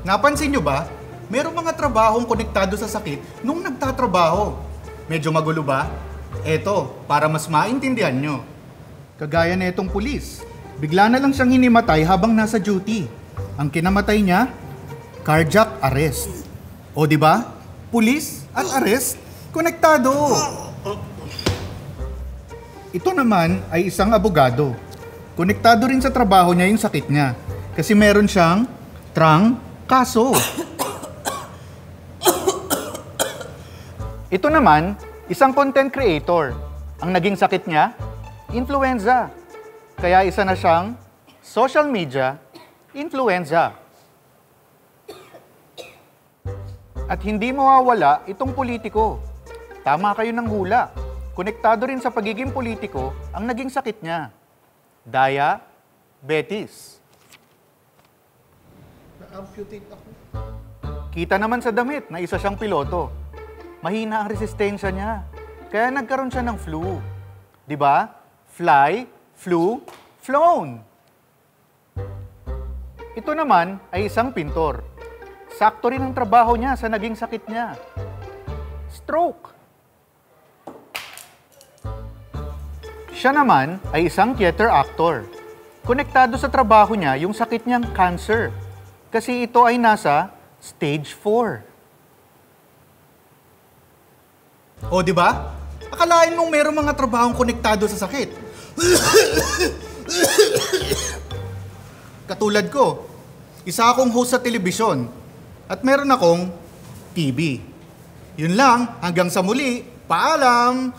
Napansin nyo ba? Merong mga trabahong konektado sa sakit nung nagtatrabaho. Medyo magulo ba? Eto, para mas maintindihan nyo. Kagaya na itong pulis. Bigla na lang siyang hinimatay habang nasa duty. Ang kinamatay niya, cardiac arrest. O di ba? Pulis at arrest, konektado. Ito naman ay isang abogado. Konektado rin sa trabaho niya yung sakit niya. Kasi meron siyang kaso. Ito naman, isang content creator. Ang naging sakit niya, influenza. Kaya isa na siyang social media influenza. At hindi mawawala itong politiko. Tama kayo ng hula. Konektado rin sa pagiging politiko ang naging sakit niya. Diabetes. Na-amputate ako. Kita naman sa damit na isa siyang piloto. Mahina ang resistensya niya. Kaya nagkaroon siya ng flu. Di ba? Fly, flu, flown. Ito naman ay isang pintor. Sakto rin ang trabaho niya sa naging sakit niya. Stroke. Siya naman ay isang theater actor. Konektado sa trabaho niya yung sakit niyang cancer. Kasi ito ay nasa stage 4. O, di ba? Akalain mong merong mga trabahong konektado sa sakit. Katulad ko, isa akong host sa telebisyon at meron akong TV. Yun lang, hanggang sa muli, paalam!